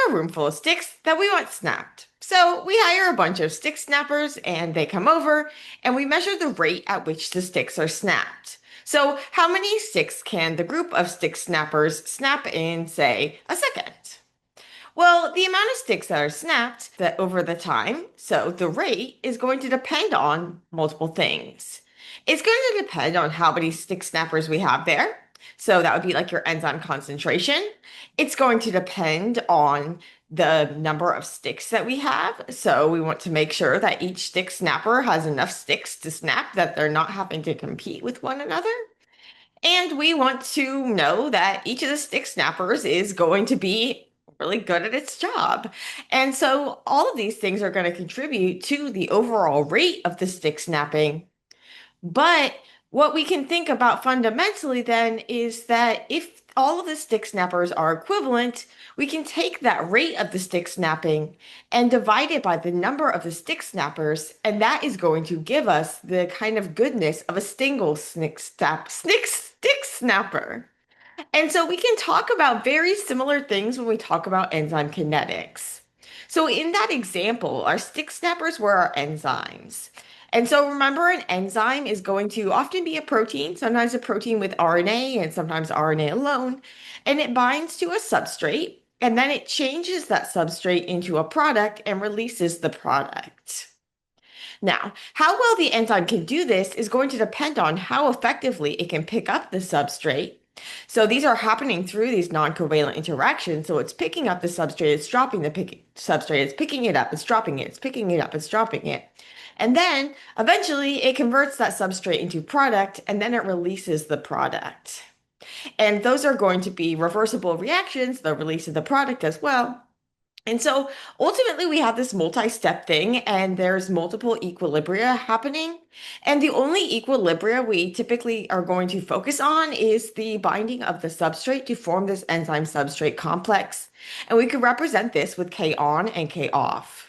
a room full of sticks that we want snapped. So we hire a bunch of stick snappers and they come over and we measure the rate at which the sticks are snapped. So how many sticks can the group of stick snappers snap in, say, a second? Well, the amount of sticks that are snapped that over the time, so the rate is going to depend on multiple things. It's going to depend on how many stick snappers we have there. So that would be like your enzyme concentration. It's going to depend on the number of sticks that we have. So we want to make sure that each stick snapper has enough sticks to snap that they're not having to compete with one another. And we want to know that each of the stick snappers is going to be really good at its job. And so all of these things are going to contribute to the overall rate of the stick snapping. But what we can think about fundamentally then is that if all of the stick snappers are equivalent, we can take that rate of the stick snapping and divide it by the number of the stick snappers, and that is going to give us the kind of goodness of a single stick snapper. And so we can talk about very similar things when we talk about enzyme kinetics. So in that example, our stick snappers were our enzymes. And so remember, an enzyme is going to often be a protein, sometimes a protein with RNA and sometimes RNA alone, and it binds to a substrate, and then it changes that substrate into a product and releases the product. Now, how well the enzyme can do this is going to depend on how effectively it can pick up the substrate. So these are happening through these non-covalent interactions. So it's picking up the substrate, it's dropping the substrate, it's picking it up, it's dropping it, it's picking it up, it's dropping it. And then eventually it converts that substrate into product and then it releases the product. And those are going to be reversible reactions, the release of the product as well. And so ultimately, we have this multi-step thing, and there's multiple equilibria happening. And the only equilibria we typically are going to focus on is the binding of the substrate to form this enzyme substrate complex. And we could represent this with K on and K off.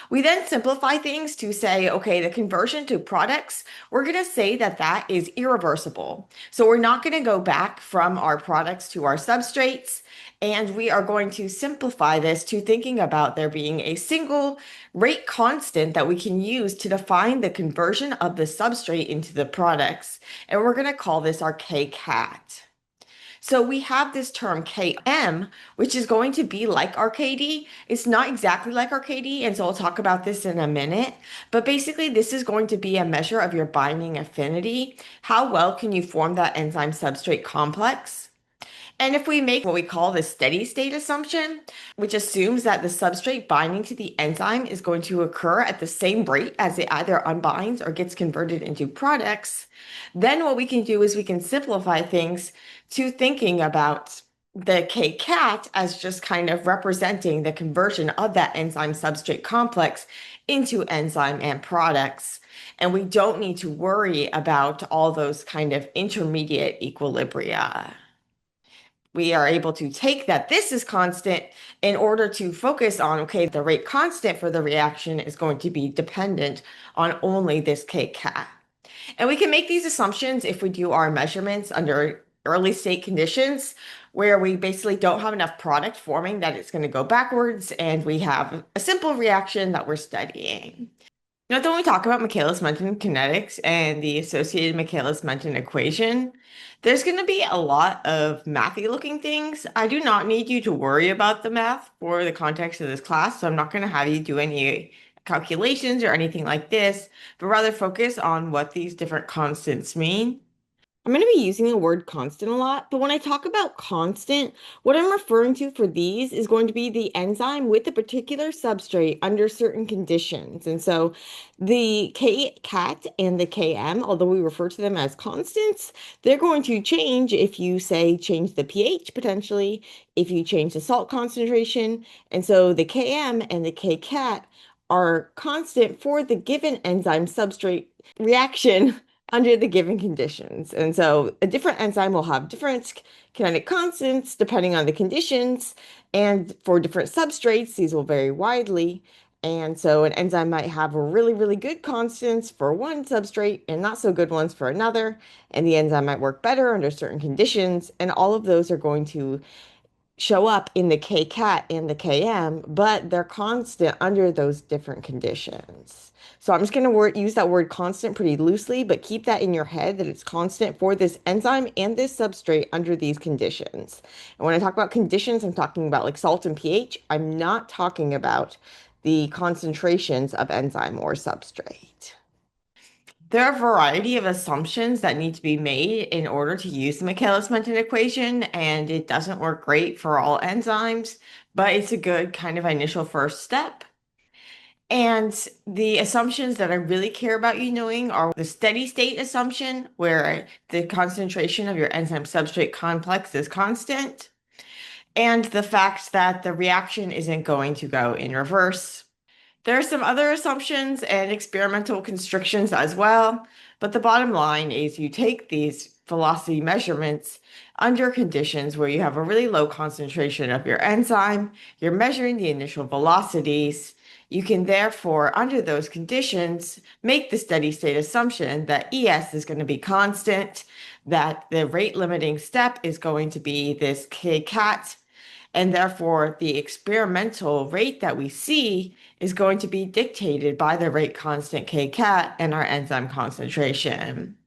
We then simplify things to say, okay, the conversion to products, we're going to say that that is irreversible. So we're not going to go back from our products to our substrates. And we are going to simplify this to thinking about there being a single rate constant that we can use to define the conversion of the substrate into the products. And we're going to call this our kcat. So we have this term Km, which is going to be like RKD. It's not exactly like RKD, and so I'll talk about this in a minute. But basically, this is going to be a measure of your binding affinity. How well can you form that enzyme substrate complex? And if we make what we call the steady state assumption, which assumes that the substrate binding to the enzyme is going to occur at the same rate as it either unbinds or gets converted into products, then what we can do is we can simplify things to thinking about the kcat as just kind of representing the conversion of that enzyme substrate complex into enzyme and products. And we don't need to worry about all those kind of intermediate equilibria. We are able to take that this is constant in order to focus on, okay, the rate constant for the reaction is going to be dependent on only this kcat. And we can make these assumptions if we do our measurements under early state conditions where we basically don't have enough product forming that it's going to go backwards and we have a simple reaction that we're studying. You know, when we talk about Michaelis-Menten kinetics and the associated Michaelis-Menten equation, there's going to be a lot of mathy looking things. I do not need you to worry about the math for the context of this class, so I'm not going to have you do any calculations or anything like this, but rather focus on what these different constants mean. I'm going to be using the word constant a lot, but when I talk about constant, what I'm referring to for these is going to be the enzyme with a particular substrate under certain conditions. And so the kcat and the km, although we refer to them as constants, they're going to change if you say change the pH potentially, if you change the salt concentration. And so the km and the kcat are constant for the given enzyme substrate reaction under the given conditions. And so a different enzyme will have different kinetic constants depending on the conditions. And for different substrates, these will vary widely. And so an enzyme might have really, really good constants for one substrate and not so good ones for another. And the enzyme might work better under certain conditions. And all of those are going to show up in the kcat and the km, but they're constant under those different conditions. So I'm just going to use that word constant pretty loosely, but keep that in your head that it's constant for this enzyme and this substrate under these conditions. And when I talk about conditions, I'm talking about like salt and pH. I'm not talking about the concentrations of enzyme or substrate. There are a variety of assumptions that need to be made in order to use the Michaelis-Menten equation, and it doesn't work great for all enzymes, but it's a good kind of initial first step. And the assumptions that I really care about you knowing are the steady state assumption, where the concentration of your enzyme substrate complex is constant, and the fact that the reaction isn't going to go in reverse. There are some other assumptions and experimental constrictions as well, but the bottom line is you take these velocity measurements under conditions where you have a really low concentration of your enzyme, you're measuring the initial velocities. You can therefore, under those conditions, make the steady state assumption that ES is going to be constant, that the rate limiting step is going to be this kcat, and therefore, the experimental rate that we see is going to be dictated by the rate constant kcat and our enzyme concentration.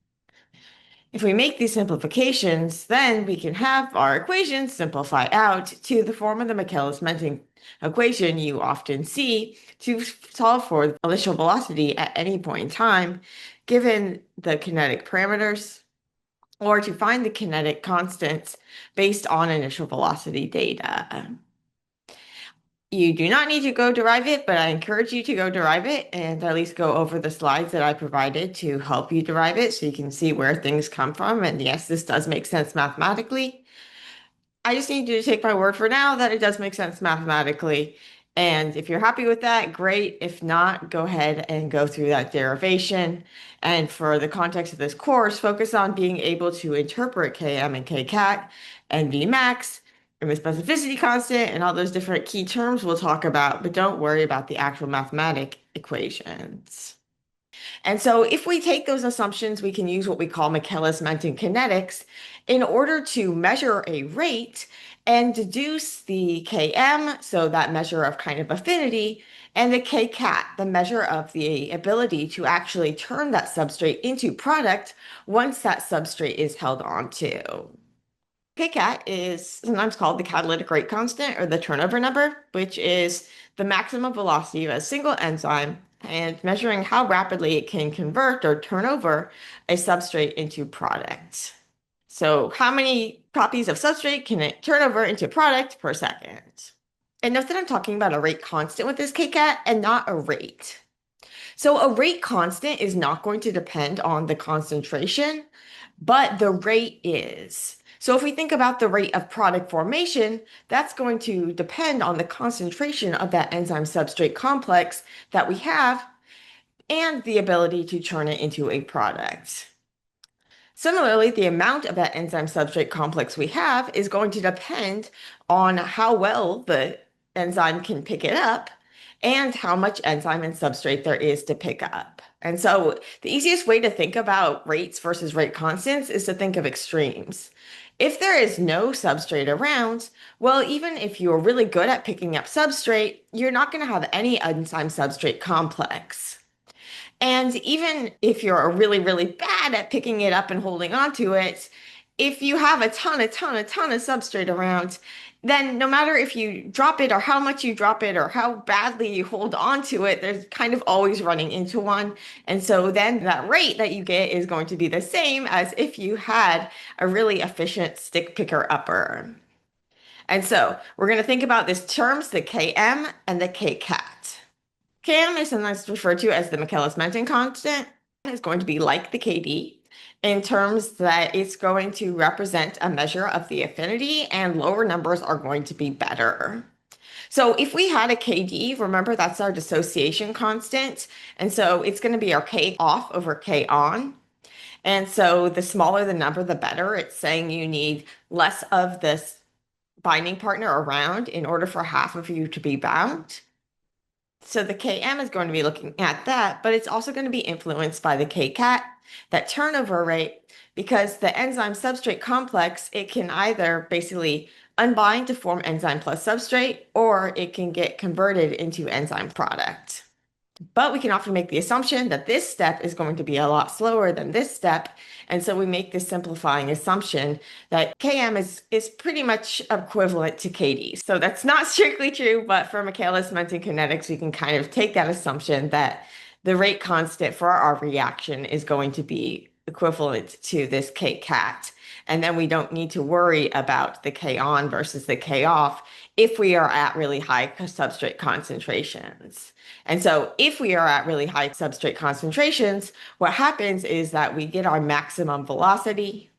If we make these simplifications, then we can have our equations simplify out to the form of the Michaelis-Menten equation you often see to solve for the initial velocity at any point in time, given the kinetic parameters, or to find the kinetic constants based on initial velocity data. You do not need to go derive it, but I encourage you to go derive it and at least go over the slides that I provided to help you derive it so you can see where things come from. And yes, this does make sense mathematically. I just need you to take my word for now that it does make sense mathematically. And if you're happy with that, great. If not, go ahead and go through that derivation. And for the context of this course, focus on being able to interpret Km and Kcat and vmax and the specificity constant and all those different key terms we'll talk about, but don't worry about the actual mathematic equations. And so if we take those assumptions, we can use what we call Michaelis-Menten kinetics in order to measure a rate and deduce the Km, so that measure of kind of affinity, and the kcat, the measure of the ability to actually turn that substrate into product once that substrate is held onto. Kcat is sometimes called the catalytic rate constant or the turnover number, which is the maximum velocity of a single enzyme and measuring how rapidly it can convert or turn over a substrate into product. So how many copies of substrate can it turn over into product per second? And note that I'm talking about a rate constant with this kcat and not a rate. So a rate constant is not going to depend on the concentration, but the rate is. So if we think about the rate of product formation, that's going to depend on the concentration of that enzyme substrate complex that we have and the ability to turn it into a product. Similarly, the amount of that enzyme substrate complex we have is going to depend on how well the enzyme can pick it up and how much enzyme and substrate there is to pick up. And so the easiest way to think about rates versus rate constants is to think of extremes. If there is no substrate around, well, even if you're really good at picking up substrate, you're not going to have any enzyme substrate complex. And even if you're really, really bad at picking it up and holding on to it, if you have a ton of substrate around, then no matter if you drop it or how much you drop it or how badly you hold on to it, there's kind of always running into one. And so then that rate that you get is going to be the same as if you had a really efficient stick picker upper. And so we're going to think about these terms, the Km and the kcat. Km is sometimes referred to as the Michaelis-Menten constant. It's going to be like the Kd in terms that it's going to represent a measure of the affinity and lower numbers are going to be better. So if we had a Kd, remember that's our dissociation constant. And so it's going to be our K off over K on. And so the smaller the number, the better. It's saying you need less of this binding partner around in order for half of you to be bound. So the Km is going to be looking at that, but it's also going to be influenced by the kcat, that turnover rate, because the enzyme substrate complex, it can either basically unbind to form enzyme plus substrate, or it can get converted into enzyme product. But we can often make the assumption that this step is going to be a lot slower than this step. And so we make this simplifying assumption that Km is pretty much equivalent to Kd. So that's not strictly true, but for Michaelis-Menten kinetics, we can kind of take that assumption that the rate constant for our reaction is going to be equivalent to this kcat. And then we don't need to worry about the K on versus the K off if we are at really high substrate concentrations. And so if we are at really high substrate concentrations, what happens is that we get our maximum velocity.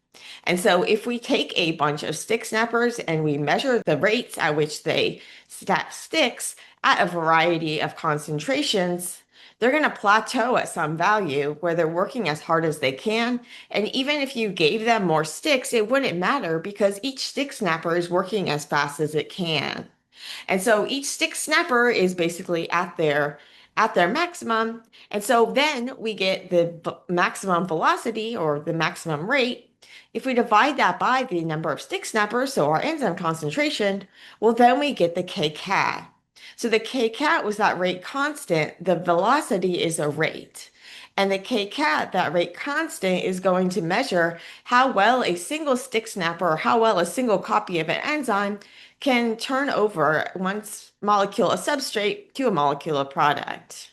And so if we take a bunch of stick snappers and we measure the rates at which they snap sticks at a variety of concentrations, they're going to plateau at some value where they're working as hard as they can. And even if you gave them more sticks, it wouldn't matter because each stick snapper is working as fast as it can. And so each stick snapper is basically at their maximum. And so then we get the maximum velocity or the maximum rate. If we divide that by the number of stick snappers, so our enzyme concentration, well, then we get the kcat. So the kcat was that rate constant. The velocity is a rate. And the kcat, that rate constant, is going to measure how well a single stick snapper or how well a single copy of an enzyme can turn over one molecule of substrate to a molecule of product.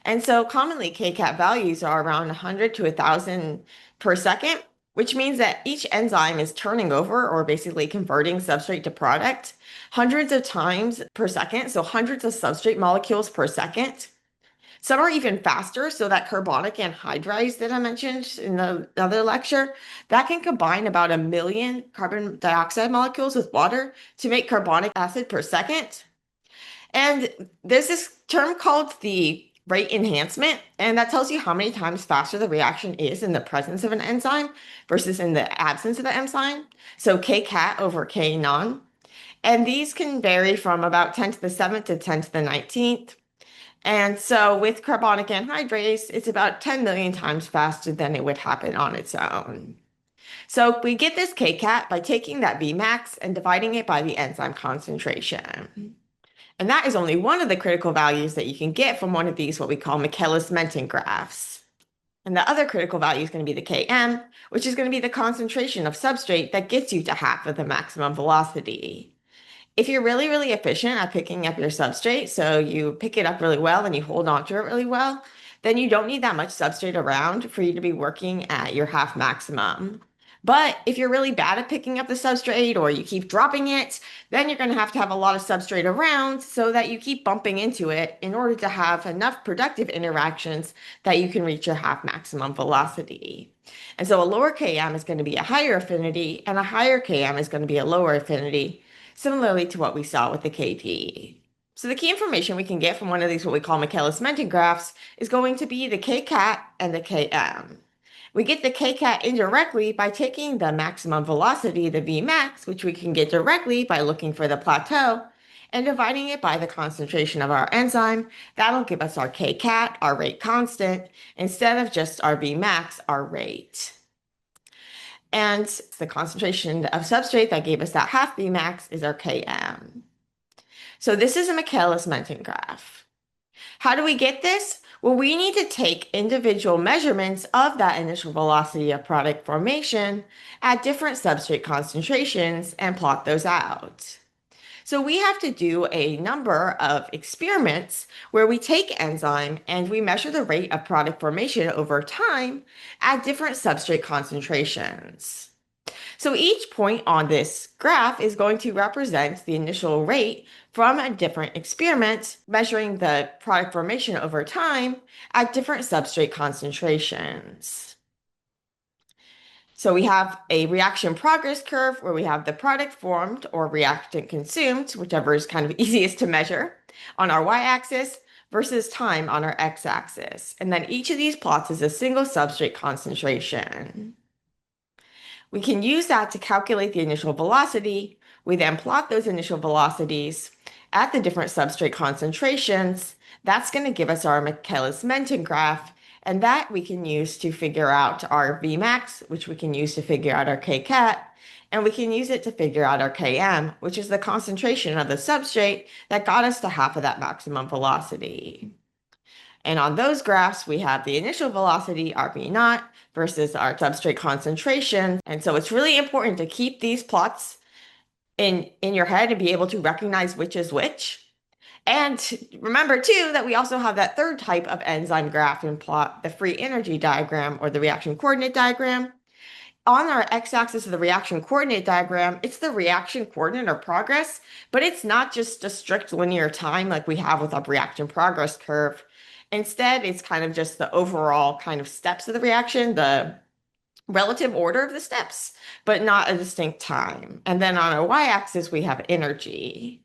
And so commonly kcat values are around 100 to 1,000 per second, which means that each enzyme is turning over or basically converting substrate to product hundreds of times per second, so hundreds of substrate molecules per second. Some are even faster, so that carbonic anhydrase that I mentioned in the other lecture, that can combine about 1 million carbon dioxide molecules with water to make carbonic acid per second. And there's this term called the rate enhancement, and that tells you how many times faster the reaction is in the presence of an enzyme versus in the absence of the enzyme. So kcat over k non. And these can vary from about 10 to the 7th to 10 to the 19th. And so with carbonic anhydrase, it's about 10 million times faster than it would happen on its own. So we get this kcat by taking that vmax and dividing it by the enzyme concentration. And that is only one of the critical values that you can get from one of these, what we call Michaelis-Menten graphs. And the other critical value is going to be the Km, which is going to be the concentration of substrate that gets you to half of the maximum velocity. If you're really, really efficient at picking up your substrate, so you pick it up really well and you hold on to it really well, then you don't need that much substrate around for you to be working at your half maximum. But if you're really bad at picking up the substrate or you keep dropping it, then you're going to have a lot of substrate around so that you keep bumping into it in order to have enough productive interactions that you can reach your half maximum velocity. And so a lower Km is going to be a higher affinity and a higher Km is going to be a lower affinity, similarly to what we saw with the Kp. So the key information we can get from one of these what we call Michaelis-Menten graphs is going to be the kcat and the Km. We get the kcat indirectly by taking the maximum velocity, the Vmax, which we can get directly by looking for the plateau, and dividing it by the concentration of our enzyme. That'll give us our kcat, our rate constant, instead of just our Vmax, our rate. And the concentration of substrate that gave us that half Vmax is our Km. So this is a Michaelis-Menten graph. How do we get this? Well, we need to take individual measurements of that initial velocity of product formation at different substrate concentrations and plot those out. So we have to do a number of experiments where we take enzyme and we measure the rate of product formation over time at different substrate concentrations. So each point on this graph is going to represent the initial rate from a different experiment, measuring the product formation over time at different substrate concentrations. So we have a reaction progress curve where we have the product formed or reactant consumed, whichever is kind of easiest to measure, on our y-axis versus time on our x-axis. And then each of these plots is a single substrate concentration. We can use that to calculate the initial velocity. We then plot those initial velocities at the different substrate concentrations. That's going to give us our Michaelis-Menten graph. And that we can use to figure out our vmax, which we can use to figure out our kcat, and we can use it to figure out our km, which is the concentration of the substrate that got us to half of that maximum velocity. And on those graphs, we have the initial velocity, our v naught, versus our substrate concentration. And so it's really important to keep these plots in your head and be able to recognize which is which. And remember too that we also have that third type of enzyme graph and plot, the free energy diagram or the reaction coordinate diagram. On our x-axis of the reaction coordinate diagram, it's the reaction coordinate or progress, but it's not just a strict linear time like we have with our reaction progress curve. Instead, it's kind of just the overall kind of steps of the reaction, the relative order of the steps, but not a distinct time. And then on our y-axis, we have energy.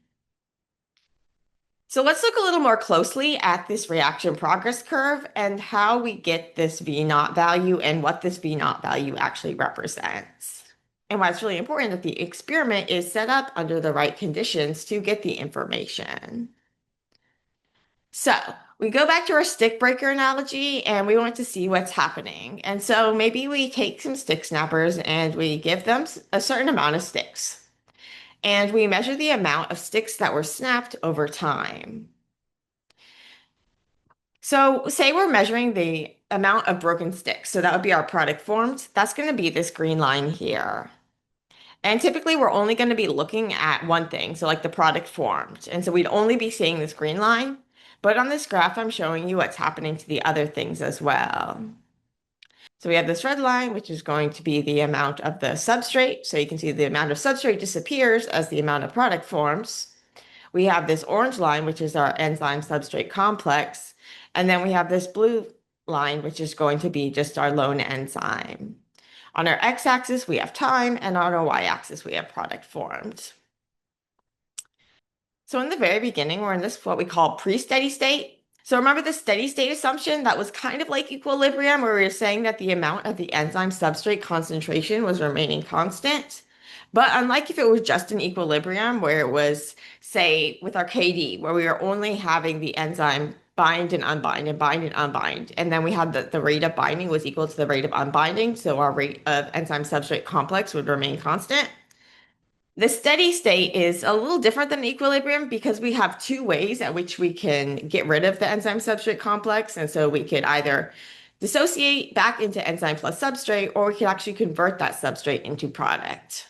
So let's look a little more closely at this reaction progress curve and how we get this V naught value and what this V naught value actually represents. And why it's really important that the experiment is set up under the right conditions to get the information. So we go back to our stick breaker analogy and we want to see what's happening. And so maybe we take some stick snappers and we give them a certain amount of sticks. And we measure the amount of sticks that were snapped over time. So say we're measuring the amount of broken sticks. So that would be our product formed. That's going to be this green line here. And typically we're only going to be looking at one thing, so like the product formed. And so we'd only be seeing this green line. But on this graph, I'm showing you what's happening to the other things as well. So we have this red line, which is going to be the amount of the substrate. So you can see the amount of substrate disappears as the amount of product forms. We have this orange line, which is our enzyme substrate complex. And then we have this blue line, which is going to be just our lone enzyme. On our x-axis, we have time, and on our y-axis, we have product formed. So in the very beginning, we're in this what we call pre-steady state. So remember the steady state assumption that was kind of like equilibrium, where we were saying that the amount of the enzyme substrate concentration was remaining constant. But unlike if it was just an equilibrium, where it was, say, with our KD, where we were only having the enzyme bind and unbind and bind and unbind, and then we had the rate of binding was equal to the rate of unbinding, so our rate of enzyme substrate complex would remain constant. The steady state is a little different than equilibrium because we have two ways at which we can get rid of the enzyme substrate complex. And so we could either dissociate back into enzyme plus substrate, or we could actually convert that substrate into product.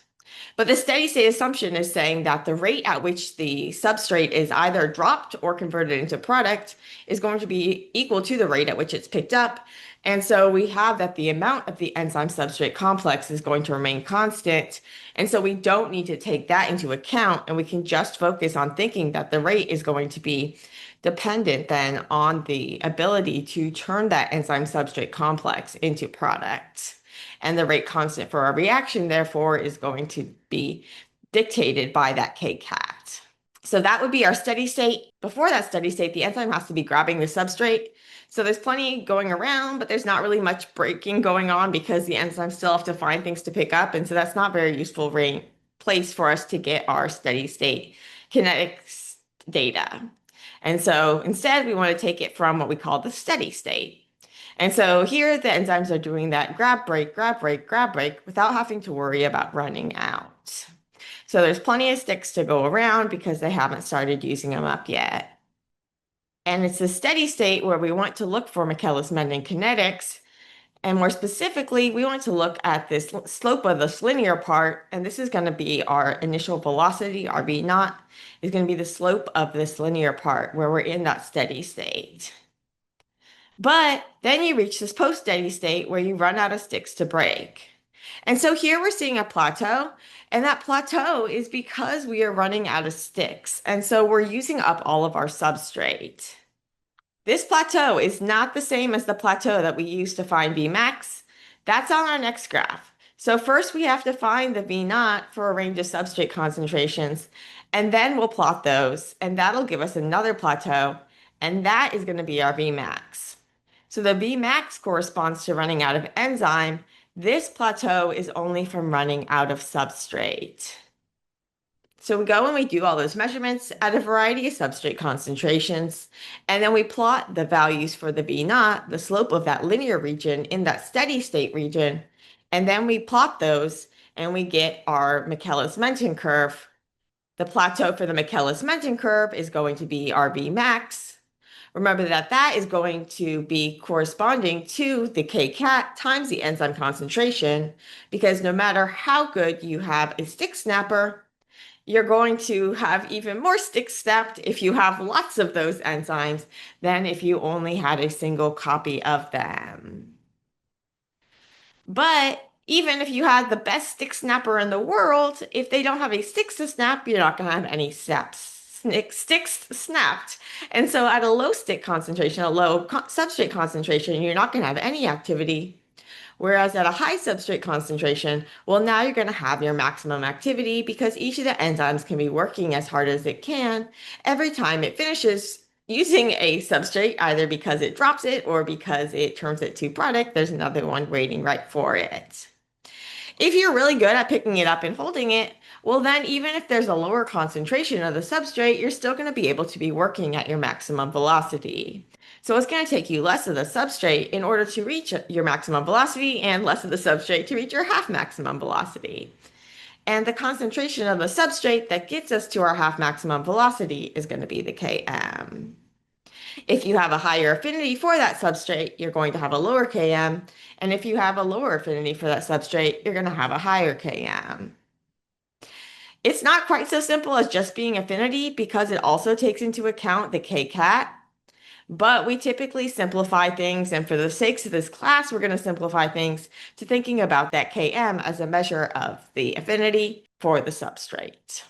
But the steady state assumption is saying that the rate at which the substrate is either dropped or converted into product is going to be equal to the rate at which it's picked up. And so we have that the amount of the enzyme substrate complex is going to remain constant. And so we don't need to take that into account, and we can just focus on thinking that the rate is going to be dependent then on the ability to turn that enzyme substrate complex into product. And the rate constant for our reaction, therefore, is going to be dictated by that kcat. So that would be our steady state. Before that steady state, the enzyme has to be grabbing the substrate. So there's plenty going around, but there's not really much breaking going on because the enzymes still have to find things to pick up. And so that's not a very useful place for us to get our steady state kinetics data. And so instead, we want to take it from what we call the steady state. And so here the enzymes are doing that grab, break, grab, break, grab, break without having to worry about running out. So there's plenty of sticks to go around because they haven't started using them up yet. And it's a steady state where we want to look for Michaelis-Menten kinetics. And more specifically, we want to look at this slope of this linear part. And this is going to be our initial velocity, our v naught, is going to be the slope of this linear part where we're in that steady state. But then you reach this post-steady state where you run out of sticks to break. And so here we're seeing a plateau, and that plateau is because we are running out of sticks. And so we're using up all of our substrate. This plateau is not the same as the plateau that we used to find vmax. That's on our next graph. So first we have to find the v naught for a range of substrate concentrations, and then we'll plot those, and that'll give us another plateau, and that is going to be our vmax. So the vmax corresponds to running out of enzyme. This plateau is only from running out of substrate. So we go and we do all those measurements at a variety of substrate concentrations, and then we plot the values for the V naught, the slope of that linear region in that steady state region, and then we plot those and we get our Michaelis-Menten curve. The plateau for the Michaelis-Menten curve is going to be our vmax. Remember that that is going to be corresponding to the kcat times the enzyme concentration, because no matter how good you have a stick snapper, you're going to have even more sticks snapped if you have lots of those enzymes than if you only had a single copy of them. But even if you had the best stick snapper in the world, if they don't have a sticks to snap, you're not going to have any sticks snapped. And so at a low stick concentration, a low substrate concentration, you're not going to have any activity. Whereas at a high substrate concentration, well, now you're going to have your maximum activity because each of the enzymes can be working as hard as it can every time it finishes using a substrate, either because it drops it or because it turns it to product. There's another one waiting right for it. If you're really good at picking it up and holding it, well, then even if there's a lower concentration of the substrate, you're still going to be able to be working at your maximum velocity. So it's going to take you less of the substrate in order to reach your maximum velocity and less of the substrate to reach your half maximum velocity. And the concentration of the substrate that gets us to our half maximum velocity is going to be the Km. If you have a higher affinity for that substrate, you're going to have a lower Km. And if you have a lower affinity for that substrate, you're going to have a higher Km. It's not quite so simple as just being affinity because it also takes into account the kcat. But we typically simplify things, and for the sakes of this class, we're going to simplify things to thinking about that Km as a measure of the affinity for the substrate.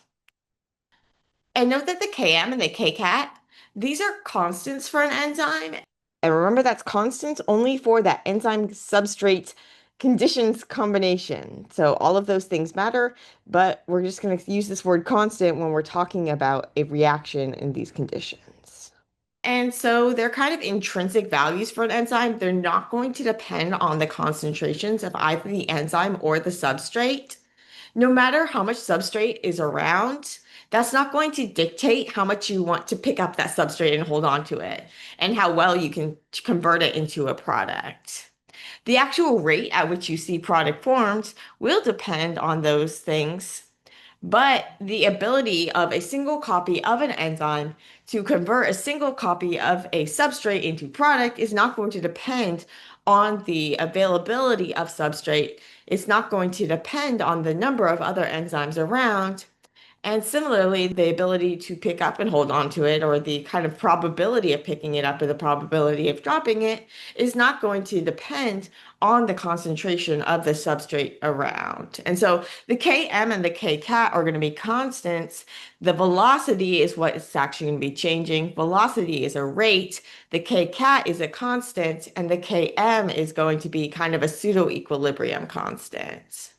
And note that the Km and the kcat, these are constants for an enzyme. And remember, that's constants only for that enzyme substrate conditions combination. So all of those things matter, but we're just going to use this word constant when we're talking about a reaction in these conditions. And so they're kind of intrinsic values for an enzyme. They're not going to depend on the concentrations of either the enzyme or the substrate. No matter how much substrate is around, that's not going to dictate how much you want to pick up that substrate and hold on to it, and how well you can convert it into a product. The actual rate at which you see product formed will depend on those things, but the ability of a single copy of an enzyme to convert a single copy of a substrate into product is not going to depend on the availability of substrate. It's not going to depend on the number of other enzymes around. And similarly, the ability to pick up and hold on to it, or the kind of probability of picking it up or the probability of dropping it, is not going to depend on the concentration of the substrate around. And so the Km and the kcat are going to be constants. The velocity is what is actually going to be changing. Velocity is a rate. The kcat is a constant, and the Km is going to be kind of a pseudo-equilibrium constant.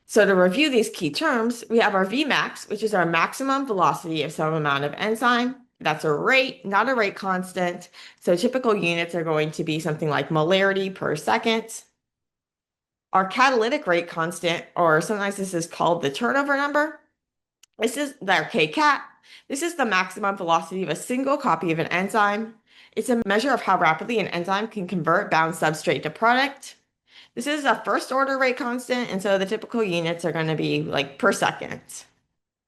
So to review these key terms, we have our Vmax, which is our maximum velocity of some amount of enzyme. That's a rate, not a rate constant. So typical units are going to be something like molarity per second. Our catalytic rate constant, or sometimes this is called the turnover number. This is our kcat. This is the maximum velocity of a single copy of an enzyme. It's a measure of how rapidly an enzyme can convert bound substrate to product. This is a first order rate constant, and so the typical units are going to be like per second.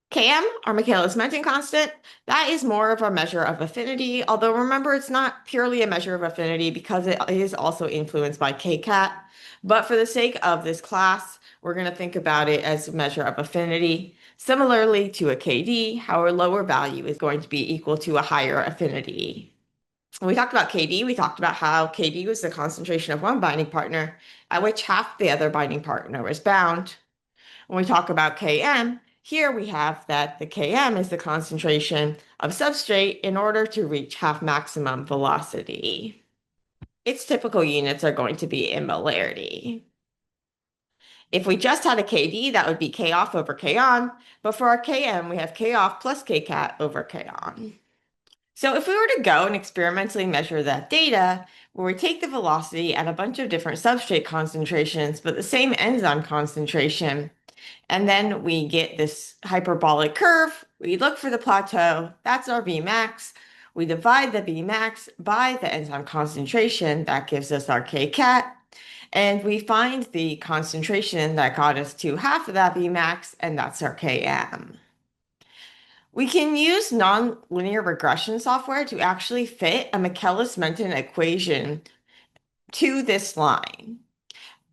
Km, our Michaelis-Menten constant, that is more of a measure of affinity, although remember it's not purely a measure of affinity because it is also influenced by kcat. But for the sake of this class, we're going to think about it as a measure of affinity. Similarly to a Kd, our lower value is going to be equal to a higher affinity. When we talked about Kd, we talked about how Kd was the concentration of one binding partner at which half the other binding partner was bound. When we talk about Km, here we have that the Km is the concentration of substrate in order to reach half maximum velocity. Its typical units are going to be in molarity. If we just had a Kd, that would be K off over K on, but for our Km, we have K off plus kcat over K on. So if we were to go and experimentally measure that data, where we take the velocity at a bunch of different substrate concentrations, but the same enzyme concentration, And then we get this hyperbolic curve. We look for the plateau. That's our Vmax. We divide the Vmax by the enzyme concentration. That gives us our kcat. And we find the concentration that got us to half of that Vmax, and that's our Km. We can use nonlinear regression software to actually fit a Michaelis-Menten equation to this line.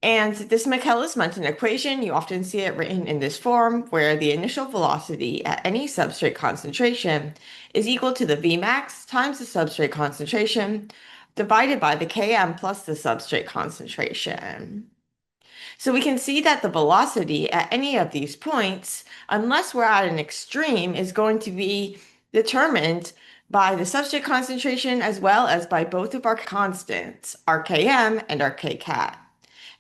And this Michaelis-Menten equation, you often see it written in this form where the initial velocity at any substrate concentration is equal to the Vmax times the substrate concentration divided by the Km plus the substrate concentration. So we can see that the velocity at any of these points, unless we're at an extreme, is going to be determined by the substrate concentration as well as by both of our constants, our Km and our kcat.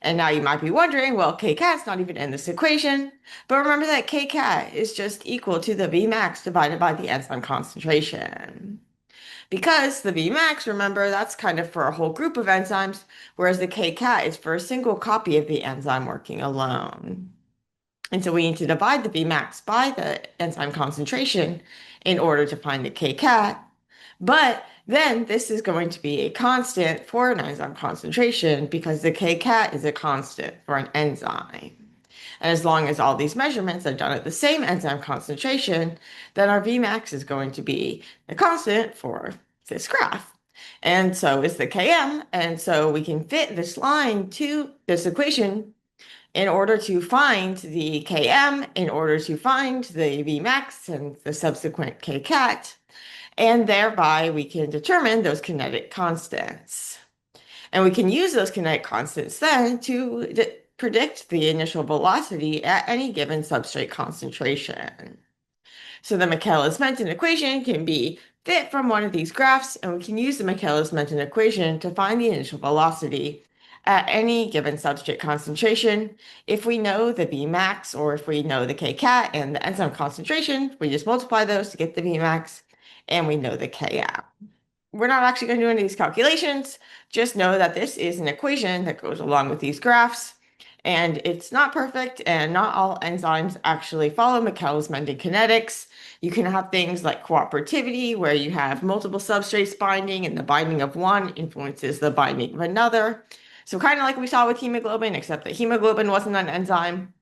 And now you might be wondering, well, kcat's not even in this equation, but remember that kcat is just equal to the Vmax divided by the enzyme concentration. Because the Vmax, remember, that's kind of for a whole group of enzymes, whereas the kcat is for a single copy of the enzyme working alone. And so we need to divide the Vmax by the enzyme concentration in order to find the kcat. But then this is going to be a constant for an enzyme concentration because the kcat is a constant for an enzyme. And as long as all these measurements are done at the same enzyme concentration, then our Vmax is going to be a constant for this graph. And so is the Km. And so we can fit this line to this equation in order to find the Km, in order to find the Vmax and the subsequent kcat. And thereby we can determine those kinetic constants. And we can use those kinetic constants then to predict the initial velocity at any given substrate concentration. So the Michaelis-Menten equation can be fit from one of these graphs, and we can use the Michaelis-Menten equation to find the initial velocity at any given substrate concentration. If we know the Vmax or if we know the kcat and the enzyme concentration, we just multiply those to get the Vmax, and we know the Km. We're not actually going to do any of these calculations. Just know that this is an equation that goes along with these graphs. And it's not perfect, and not all enzymes actually follow Michaelis-Menten kinetics. You can have things like cooperativity, where you have multiple substrates binding, and the binding of one influences the binding of another. So kind of like we saw with hemoglobin, except that hemoglobin wasn't an enzyme.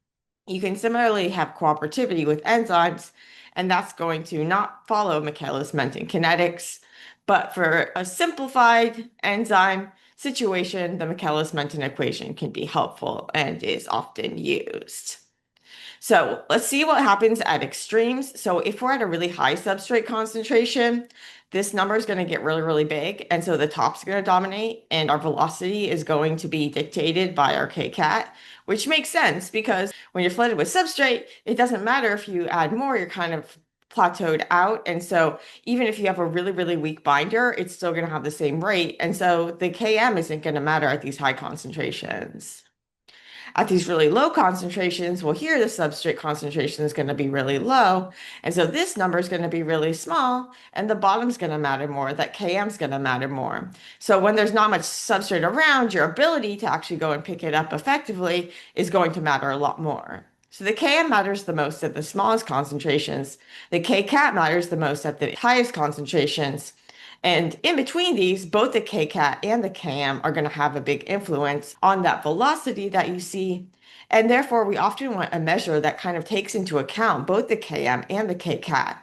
You can similarly have cooperativity with enzymes, and that's going to not follow Michaelis-Menten kinetics. But for a simplified enzyme situation, the Michaelis-Menten equation can be helpful and is often used. So let's see what happens at extremes. So if we're at a really high substrate concentration, this number is going to get really, really big. And so the top's going to dominate, and our velocity is going to be dictated by our kcat, which makes sense because when you're flooded with substrate, it doesn't matter if you add more, you're kind of plateaued out. And so even if you have a really, really weak binder, it's still going to have the same rate. And so the Km isn't going to matter at these high concentrations. At these really low concentrations, well, here the substrate concentration is going to be really low. And so this number is going to be really small, and the bottom's going to matter more. That Km is going to matter more. So when there's not much substrate around, your ability to actually go and pick it up effectively is going to matter a lot more. So the Km matters the most at the smallest concentrations. The kcat matters the most at the highest concentrations. And in between these, both the kcat and the Km are going to have a big influence on that velocity that you see. And therefore, we often want a measure that kind of takes into account both the Km and the kcat.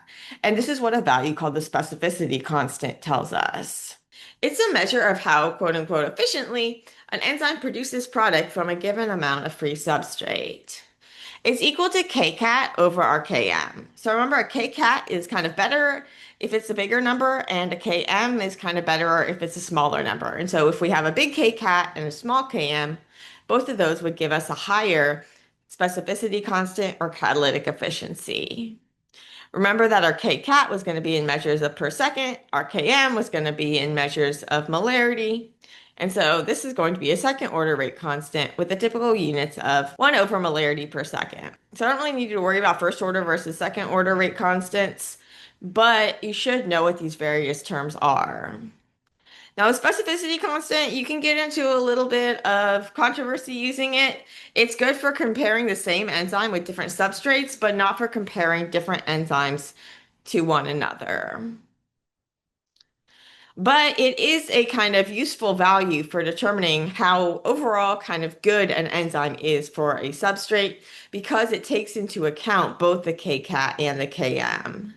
And this is what a value called the specificity constant tells us. It's a measure of how, quote unquote, efficiently an enzyme produces product from a given amount of free substrate. It's equal to kcat over our Km. So remember, a kcat is kind of better if it's a bigger number, and a Km is kind of better if it's a smaller number. And so if we have a big kcat and a small Km, both of those would give us a higher specificity constant or catalytic efficiency. Remember that our kcat was going to be in measures of per second, our Km was going to be in measures of molarity. And so this is going to be a second order rate constant with the typical units of 1 over molarity per second. So I don't really need you to worry about first order versus second order rate constants, but you should know what these various terms are. Now, a specificity constant, you can get into a little bit of controversy using it. It's good for comparing the same enzyme with different substrates, but not for comparing different enzymes to one another. But it is a kind of useful value for determining how overall kind of good an enzyme is for a substrate because it takes into account both the kcat and the km.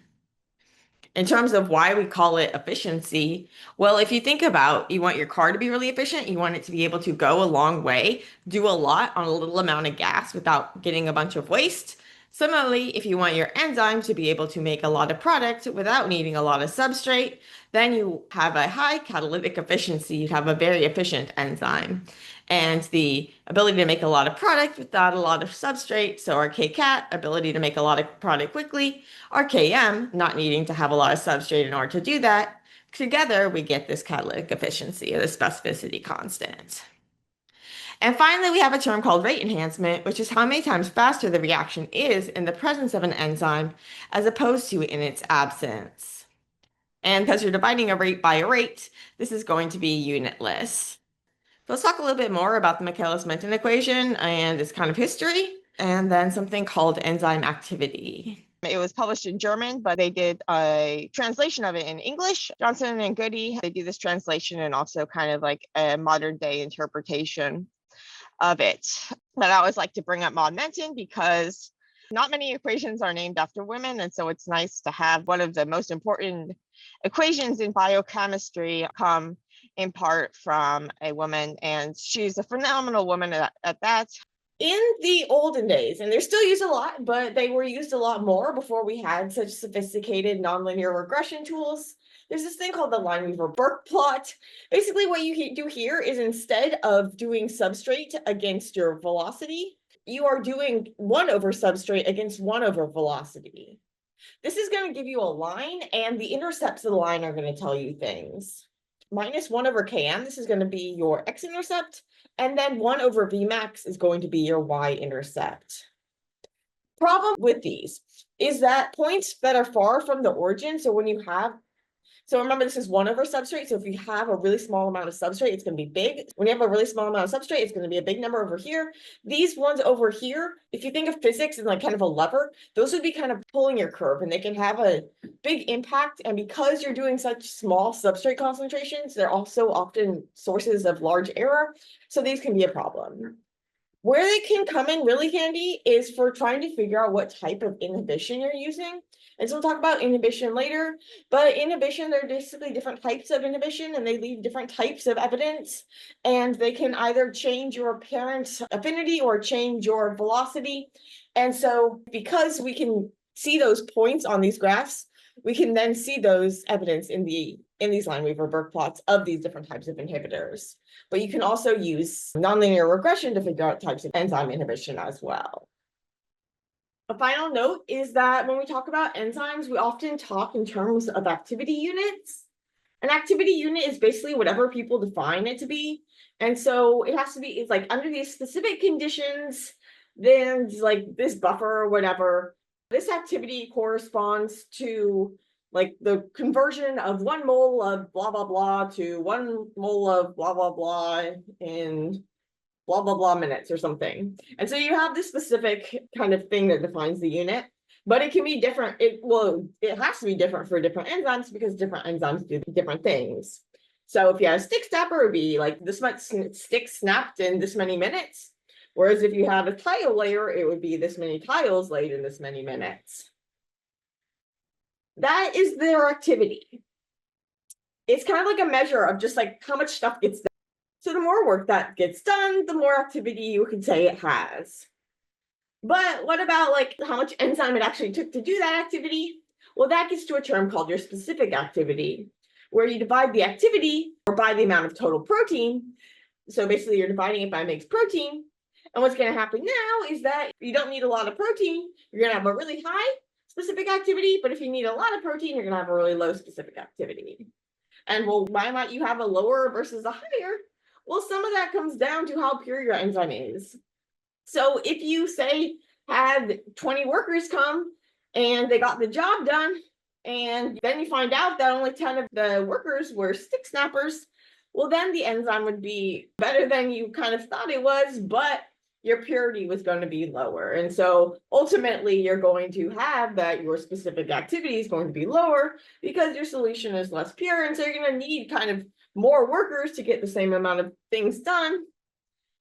In terms of why we call it efficiency, well, if you think about you want your car to be really efficient, you want it to be able to go a long way, do a lot on a little amount of gas without getting a bunch of waste. Similarly, if you want your enzyme to be able to make a lot of product without needing a lot of substrate, then you have a high catalytic efficiency. You have a very efficient enzyme. And the ability to make a lot of product without a lot of substrate, so our kcat, ability to make a lot of product quickly, our km, not needing to have a lot of substrate in order to do that, together we get this catalytic efficiency or the specificity constant. And finally, we have a term called rate enhancement, which is how many times faster the reaction is in the presence of an enzyme as opposed to in its absence. And because you're dividing a rate by a rate, this is going to be unitless. So let's talk a little bit more about the Michaelis-Menten equation and its kind of history, and then something called enzyme activity. It was published in German, but they did a translation of it in English. Johnson and Goody, they do this translation and also kind of like a modern day interpretation of it. But I always like to bring up Maude-Menten because not many equations are named after women. And so it's nice to have one of the most important equations in biochemistry come in part from a woman. And she's a phenomenal woman at that. In the olden days, and they're still used a lot, but they were used a lot more before we had such sophisticated nonlinear regression tools. There's this thing called the Lineweaver-Burke plot. Basically, what you do here is instead of doing substrate against your velocity, you are doing 1 over substrate against 1 over velocity. This is going to give you a line, and the intercepts of the line are going to tell you things. Minus 1 over km, this is going to be your x-intercept, and then 1 over vmax is going to be your y-intercept. Problem with these is that points that are far from the origin, so when you have, so remember this is 1 over substrate, so if you have a really small amount of substrate, it's going to be big. When you have a really small amount of substrate, it's going to be a big number over here. These ones over here, if you think of physics and like kind of a lever, those would be kind of pulling your curve, and they can have a big impact. And because you're doing such small substrate concentrations, they're also often sources of large error. So these can be a problem. Where they can come in really handy is for trying to figure out what type of inhibition you're using. And so we'll talk about inhibition later, but inhibition, there are basically different types of inhibition and they leave different types of evidence, and they can either change your apparent affinity or change your velocity. And so because we can see those points on these graphs, we can then see those evidence in these Lineweaver-Burke plots of these different types of inhibitors. But you can also use nonlinear regression to figure out types of enzyme inhibition as well. A final note is that when we talk about enzymes, we often talk in terms of activity units. An activity unit is basically whatever people define it to be. And so it has to be, it's like under these specific conditions, then like this buffer or whatever, this activity corresponds to like the conversion of 1 mole of blah, blah, blah to 1 mole of blah, blah, blah in blah, blah, blah minutes or something. And so you have this specific kind of thing that defines the unit, but it can be different. It has to be different for different enzymes because different enzymes do different things. So if you have a stick snapper, it would be like this much stick snapped in this many minutes. Whereas if you have a tile layer, it would be this many tiles laid in this many minutes. That is their activity. It's kind of like a measure of just like how much stuff gets done. So the more work that gets done, the more activity you can say it has. But what about like how much enzyme it actually took to do that activity? Well, that gets to a term called your specific activity, where you divide the activity or by the amount of total protein. So basically you're dividing it by mix protein. And what's going to happen now is that you don't need a lot of protein. You're going to have a really high specific activity, but if you need a lot of protein, you're going to have a really low specific activity. And well, why might you have a lower versus a higher? Well, some of that comes down to how pure your enzyme is. So if you say had 20 workers come and they got the job done, and then you find out that only 10 of the workers were stick snappers, well, then the enzyme would be better than you kind of thought it was, but your purity was going to be lower. And so ultimately, you're going to have that your specific activity is going to be lower because your solution is less pure. And so you're going to need kind of more workers to get the same amount of things done,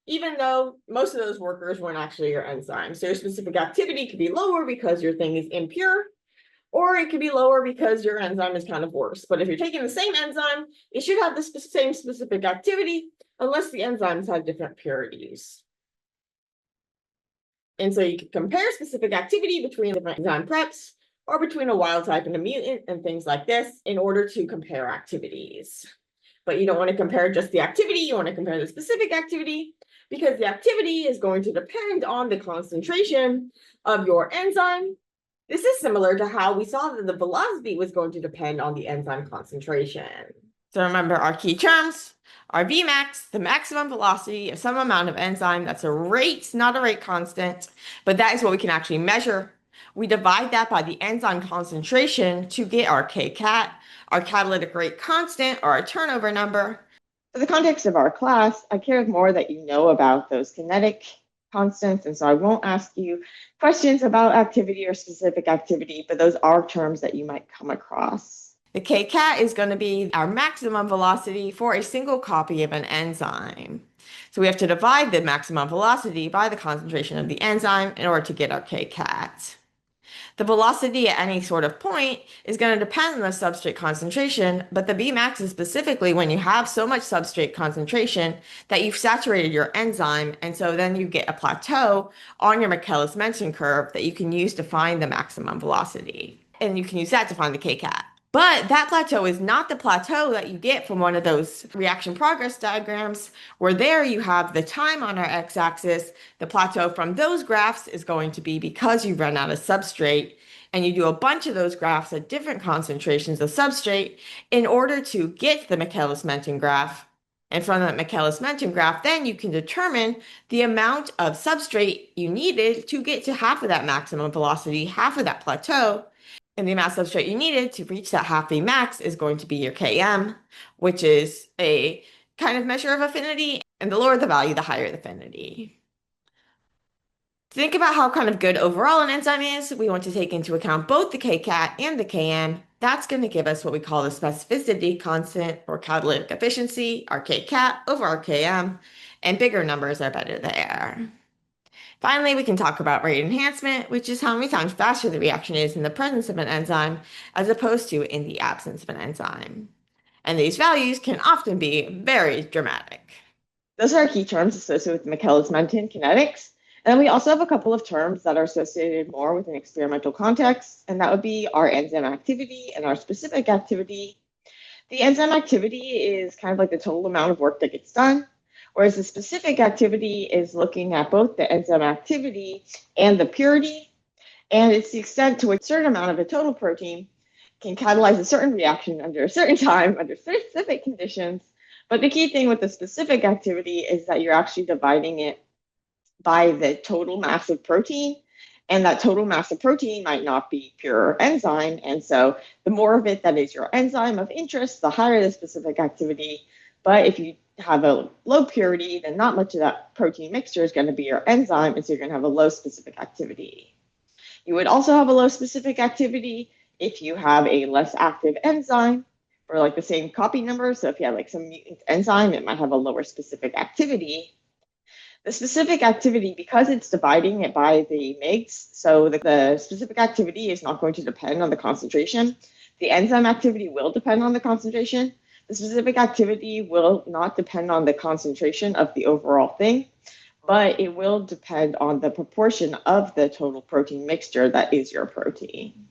even though most of those workers weren't actually your enzymes. So your specific activity could be lower because your thing is impure, or it could be lower because your enzyme is kind of worse. But if you're taking the same enzyme, it should have the same specific activity, unless the enzymes have different purities. And so you can compare specific activity between different enzyme preps, or between a wild type and a mutant and things like this in order to compare activities. But you don't want to compare just the activity, you want to compare the specific activity, because the activity is going to depend on the concentration of your enzyme. This is similar to how we saw that the velocity was going to depend on the enzyme concentration. So remember our key terms are vmax, the maximum velocity of some amount of enzyme. That's a rate, not a rate constant, but that is what we can actually measure. We divide that by the enzyme concentration to get our kcat, our catalytic rate constant, or our turnover number. For the context of our class, I care more that you know about those kinetic constants, and so I won't ask you questions about activity or specific activity, but those are terms that you might come across. The kcat is going to be our maximum velocity for a single copy of an enzyme. So we have to divide the maximum velocity by the concentration of the enzyme in order to get our kcat. The velocity at any sort of point is going to depend on the substrate concentration, but the Vmax is specifically when you have so much substrate concentration that you've saturated your enzyme, and so then you get a plateau on your Michaelis-Menten curve that you can use to find the maximum velocity. And you can use that to find the kcat. But that plateau is not the plateau that you get from one of those reaction progress diagrams, where there you have the time on our x-axis. The plateau from those graphs is going to be because you run out of substrate, and you do a bunch of those graphs at different concentrations of substrate in order to get the Michaelis-Menten graph. And from that Michaelis-Menten graph, then you can determine the amount of substrate you needed to get to half of that maximum velocity, half of that plateau. And the amount of substrate you needed to reach that half Vmax is going to be your Km, which is a kind of measure of affinity. And the lower the value, the higher the affinity. To think about how kind of good overall an enzyme is, we want to take into account both the kcat and the Km. That's going to give us what we call the specificity constant or catalytic efficiency, our kcat over our Km, and bigger numbers are better there. Finally, we can talk about rate enhancement, which is how many times faster the reaction is in the presence of an enzyme as opposed to in the absence of an enzyme. And these values can often be very dramatic. Those are our key terms associated with Michaelis-Menten kinetics. And then we also have a couple of terms that are associated more with an experimental context, and that would be our enzyme activity and our specific activity. The enzyme activity is kind of like the total amount of work that gets done, whereas the specific activity is looking at both the enzyme activity and the purity, and it's the extent to which a certain amount of a total protein can catalyze a certain reaction under a certain time, under specific conditions. But the key thing with the specific activity is that you're actually dividing it by the total mass of protein, and that total mass of protein might not be pure enzyme. And so the more of it that is your enzyme of interest, the higher the specific activity. But if you have a low purity, then not much of that protein mixture is going to be your enzyme, and so you're going to have a low specific activity. You would also have a low specific activity if you have a less active enzyme for like the same copy number. So if you have like some mutant enzyme, it might have a lower specific activity. The specific activity, because it's dividing it by the mgs, so the specific activity is not going to depend on the concentration. The enzyme activity will depend on the concentration. The specific activity will not depend on the concentration of the overall thing, but it will depend on the proportion of the total protein mixture that is your protein.